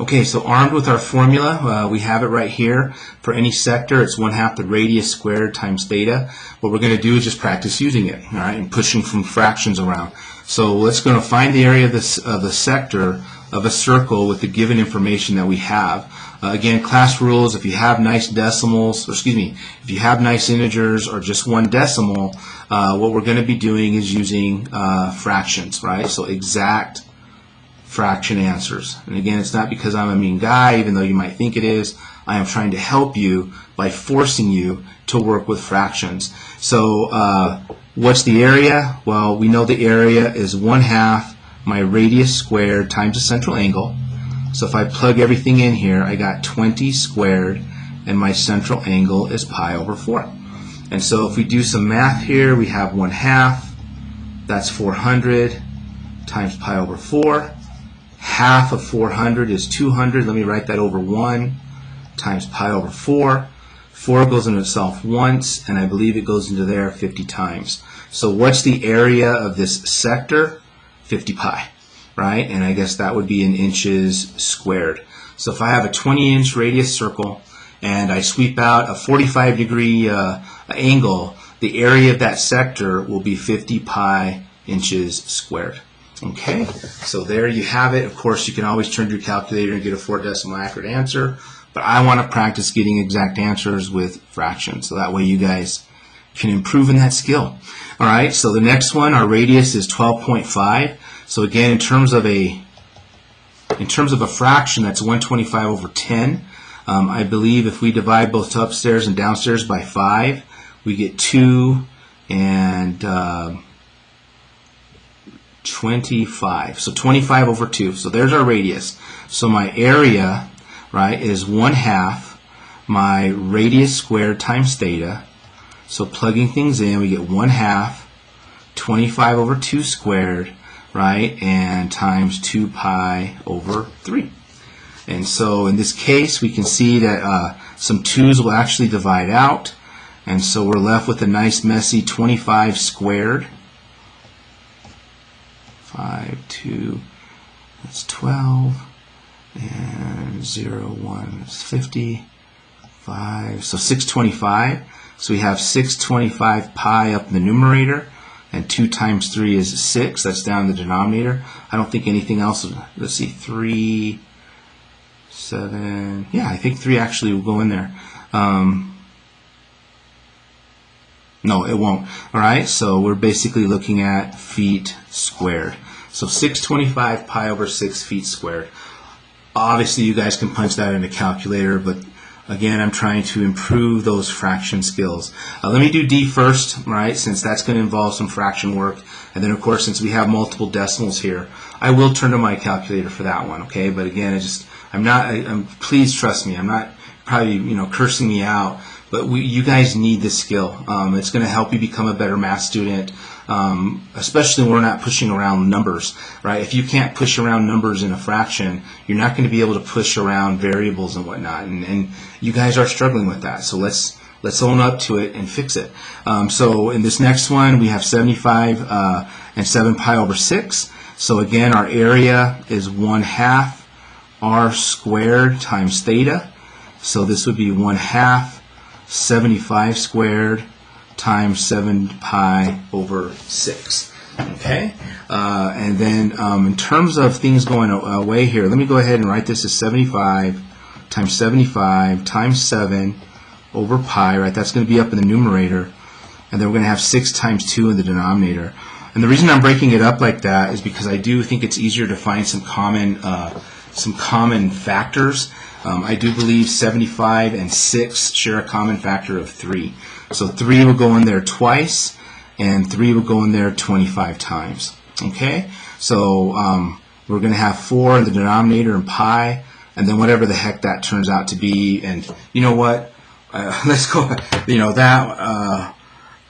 Okay, so armed with our formula, we have it right here. For any sector, it's 1/2 the radius squared times theta. What we're going to do is just practice using it, all right, and pushing from fractions around. So let's going to find the area of the sector of a circle with the given information that we have. Again, class rules, if you have nice decimals, or excuse me, if you have nice integers or just one decimal, what we're going to be doing is using fractions, right? So exact fraction answers. And again, it's not because I'm a mean guy, even though you might think it is. I am trying to help you by forcing you to work with fractions. So what's the area? Well, we know the area is 1/2 my radius squared times the central angle. So if I plug everything in here, I got 20 squared, and my central angle is pi over 4. And so if we do some math here, we have 1/2, that's 400 times pi over 4. Half of 400 is 200. Let me write that over 1 times pi over 4. 4 goes into itself once, and I believe it goes into there 50 times. So what's the area of this sector? 50 pi, right? And I guess that would be in inches squared. So if I have a 20-inch radius circle and I sweep out a 45-degree angle, the area of that sector will be 50 pi inches squared. Okay, so there you have it. Of course, you can always turn to your calculator and get a 4-decimal accurate answer, but I want to practice getting exact answers with fractions, so that way you guys can improve in that skill. All right, so the next one, our radius is 12.5. So again, in terms of a fraction, that's 125 over 10. I believe if we divide both upstairs and downstairs by 5, we get 2 and 25. So 25 over 2. So there's our radius. So my area, right, is 1/2 my radius squared times theta. So plugging things in, we get 1/2 25 over 2 squared, right, and times 2 pi over 3. And so in this case, we can see that some 2's will actually divide out. And so we're left with a nice messy 25 squared. 5, 2, that's 12, and 0, 1 is 50, 5, so 625. So we have 625 pi up in the numerator, and 2 times 3 is 6, that's down in the denominator. I don't think anything else, let's see, 3, 7, yeah, I think 3 actually will go in there. No, it won't. All right, so we're basically looking at feet squared. So 625 pi over 6 feet squared. Obviously, you guys can punch that in a calculator, but again, I'm trying to improve those fraction skills. Let me do D first, right, since that's going to involve some fraction work. And then, of course, since we have multiple decimals here, I will turn to my calculator for that one, okay? But again, please trust me, I'm not probably, cursing me out. But you guys need this skill. It's going to help you become a better math student, especially when we're not pushing around numbers, right? If you can't push around numbers in a fraction, you're not going to be able to push around variables and whatnot. And you guys are struggling with that. So let's own up to it and fix it. So in this next one, we have 75 and 7 pi over 6. So again, our area is 1/2 r squared times theta. So this would be 1/2 75 squared times 7 pi over 6. Okay? And then in terms of things going away here, let me go ahead and write this as 75 times 7 over pi, right? That's going to be up in the numerator. And then we're going to have 6 times 2 in the denominator. And the reason I'm breaking it up like that is because I do think it's easier to find some common factors. I do believe 75 and 6 share a common factor of 3. So 3 will go in there twice, and 3 will go in there 25 times. Okay? So we're going to have 4 in the denominator and pi, and then whatever the heck that turns out to be. And you know what? Let's go.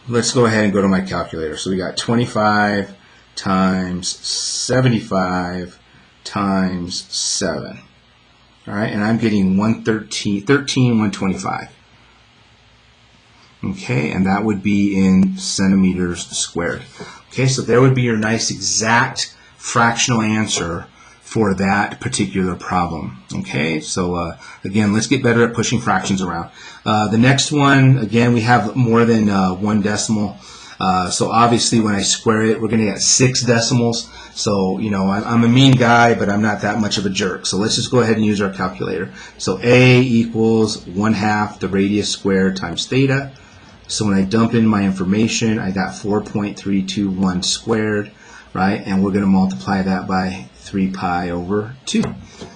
Let's go ahead and go to my calculator. So we got 25 times 75 times 7. All right, and I'm getting 125. Okay, and that would be in centimeters squared. Okay, so there would be your nice exact fractional answer for that particular problem. Okay, so again, let's get better at pushing fractions around. The next one, again, we have more than one decimal. So obviously when I square it, we're going to get 6 decimals. So, you know, I'm a mean guy, but I'm not that much of a jerk. So let's just go ahead and use our calculator. So A equals 1/2 the radius squared times theta. So when I dump in my information, I got 4.321 squared, right? And we're going to multiply that by 3 pi over 2.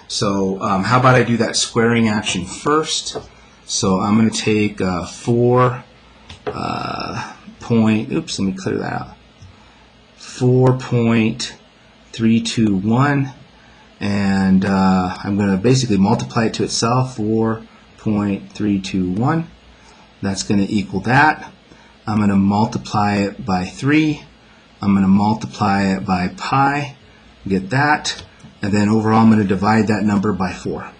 So how about I do that squaring action first? So I'm going to take 4.321, and I'm going to basically multiply it to itself, 4.321. That's going to equal that. I'm going to multiply it by 3. I'm going to multiply it by pi, get that, and then overall I'm going to divide that number by 4.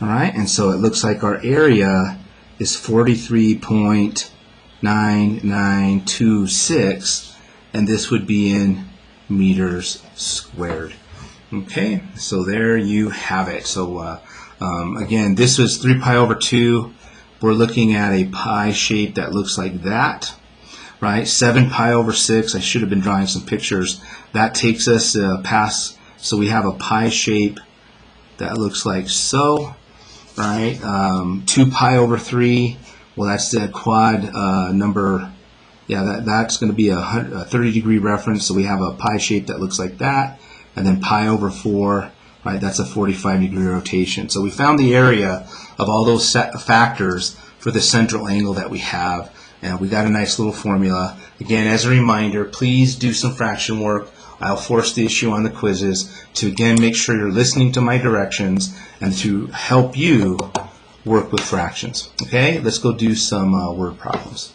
Alright, and so it looks like our area is 43.9926, and this would be in meters squared. Okay, so there you have it. So again, this was 3 pi over 2. We're looking at a pi shape that looks like that, right? 7 pi over 6. I should have been drawing some pictures. That takes us past, so we have a pi shape that looks like so, right? 2 pi over 3. Well, that's the quad number. Yeah, that's going to be a 30-degree reference. So we have a pi shape that looks like that, and then pi over 4. Right, that's a 45-degree rotation. So we found the area of all those factors for the central angle that we have, and we got a nice little formula. Again, as a reminder, please do some fraction work. I'll force the issue on the quizzes to again make sure you're listening to my directions and to help you work with fractions. Okay, let's go do some word problems.